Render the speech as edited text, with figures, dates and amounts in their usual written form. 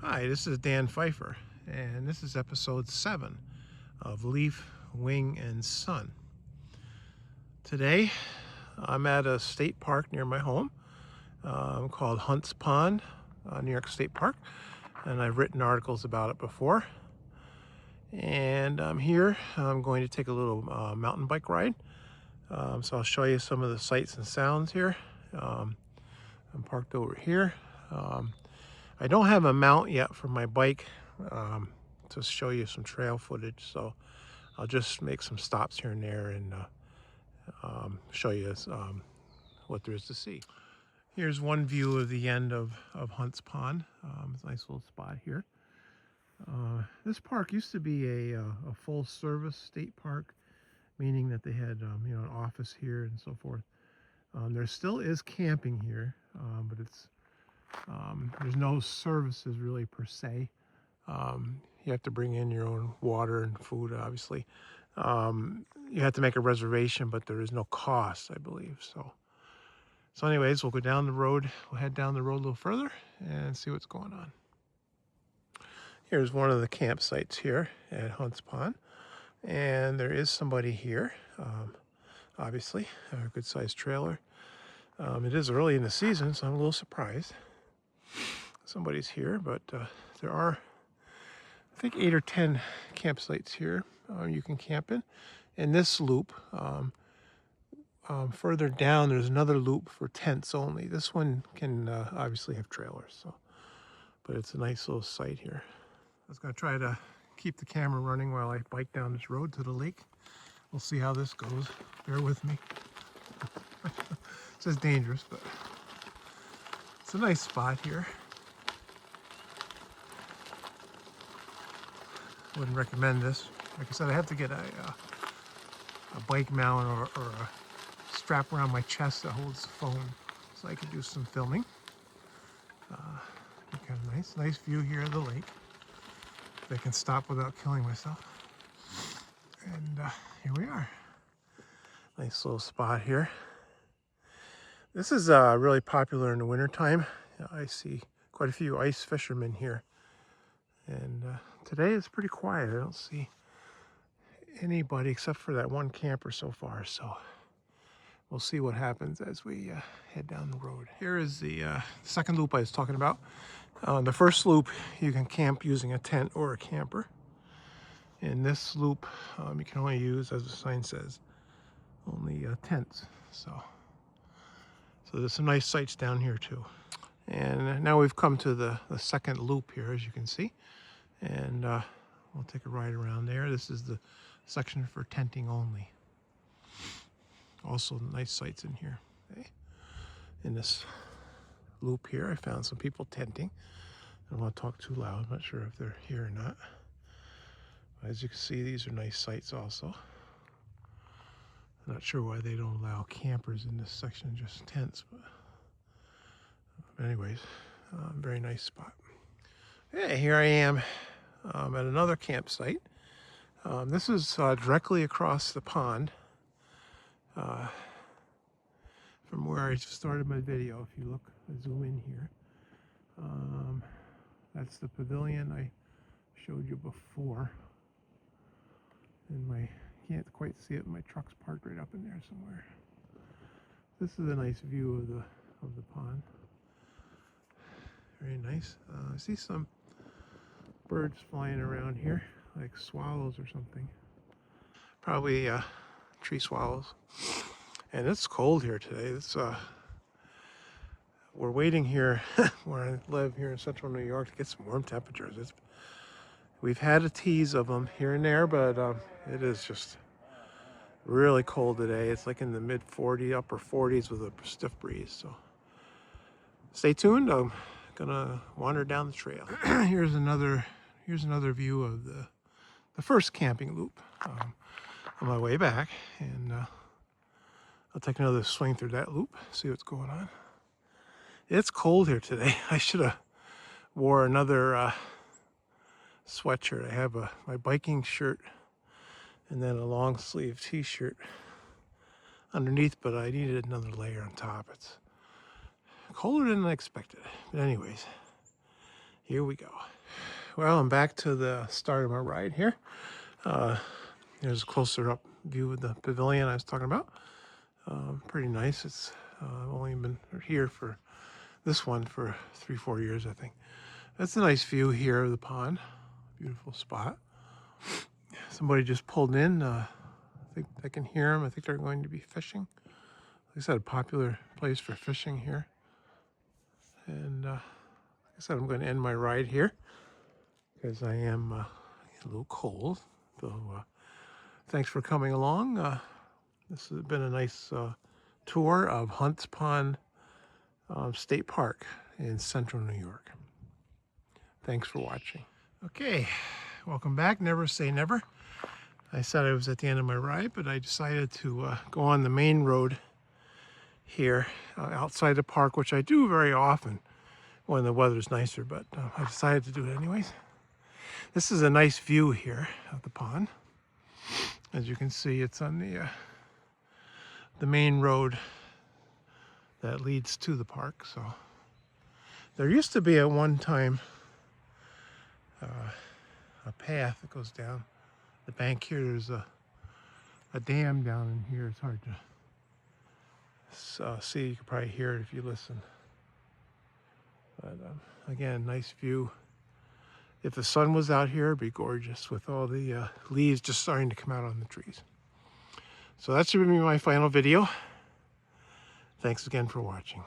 Hi, this is Dan Pfeiffer, and this is episode 7 of Leaf, Wing, and Sun. Today, I'm at a state park near my home called Hunts Pond, New York State Park, and I've written articles about it before. And I'm here. I'm going to take a little mountain bike ride. So I'll show you some of the sights and sounds here. I'm parked over here. I don't have a mount yet for my bike to show you some trail footage, so I'll just make some stops here and there and show you what there is to see. Here's one view of the end of Hunts Pond. It's a nice little spot here. This park used to be a full-service state park, meaning that they had an office here and so forth. There still is camping here, but it's there's no services really per se. You have to bring in your own water and food, obviously. You have to make a reservation, but there is no cost, I believe. So anyways, we'll go down the road. We'll head down the road a little further and see what's going on. Here's one of the campsites here at Hunts Pond. And there is somebody here, obviously, a good-sized trailer. It is early in the season, so I'm a little surprised. Somebody's here, but there are, I think, 8 or 10 campsites here you can camp in this loop. Further down, there's another loop for tents only. This one can obviously have trailers, but it's a nice little site here. I was going to try to keep the camera running while I bike down this road to the lake. We'll see how this goes. Bear with me. It says dangerous, but it's a nice spot here. Wouldn't recommend this. Like I said, I have to get a bike mount or a strap around my chest that holds the phone so I can do some filming. Kind of nice view here of the lake. I can stop without killing myself. And here we are. Nice little spot here. This is really popular in the wintertime. I see quite a few ice fishermen here. And today it's pretty quiet. I don't see anybody except for that one camper so far. So we'll see what happens as we head down the road. Here is the second loop I was talking about. The first loop, you can camp using a tent or a camper. In this loop, you can only use, as the sign says, only tents. So there's some nice sights down here too. And now we've come to the second loop here, as you can see. And we'll take a ride around there. This is the section for tenting only. Also nice sights in here. Okay. In this loop here, I found some people tenting. I don't want to talk too loud. I'm not sure if they're here or not. But as you can see, these are nice sights also. I'm not sure why they don't allow campers in this section, just tents. But anyways, very nice spot. Hey, here I am at another campsite. This is directly across the pond from where I started my video. If you look, I zoom in here. That's the pavilion I showed you before. And can't quite see it. My truck's parked right up in there somewhere. This is a nice view of the pond. Very nice. I see some birds flying around here, like swallows or something. Probably tree swallows. And it's cold here today. We're waiting here where I live here in central New York to get some warm temperatures. We've had a tease of them here and there, but it is just really cold today. It's like in the mid-40s, upper 40s with a stiff breeze. So stay tuned. I'm gonna wander down the trail. Here's another view of the first camping loop on my way back, and I'll take another swing through that loop, see what's going on. It's cold here today. I should have wore another sweatshirt. I have my biking shirt and then a long sleeve t-shirt underneath, but I needed another layer on top. It's colder than I expected. But anyways, here we go. well, I'm back to the start of my ride here. Here's a closer up view of the pavilion I was talking about. Pretty nice. It's I've only been here for this one for 3-4 years, I think. That's a nice view here of the pond. Beautiful spot. Somebody just pulled in. I think I can hear them. I think they're going to be fishing. Like I said, a popular place for fishing here. And like I said, I'm going to end my ride here because I am a little cold. So thanks for coming along. This has been a nice tour of Hunts Pond State Park in central New York. Thanks for watching. Okay, welcome back. Never say never. I said I was at the end of my ride, but I decided to go on the main road here outside the park, which I do very often when the weather's nicer, but I decided to do it anyways. This is a nice view here of the pond. As you can see, it's on the main road that leads to the park. So there used to be at one time a path that goes down the bank here. There's a dam down in here. It's hard to see. You can probably hear it if you listen. But again, nice view. If the sun was out here, it'd be gorgeous with all the leaves just starting to come out on the trees. So that should be my final video. Thanks again for watching.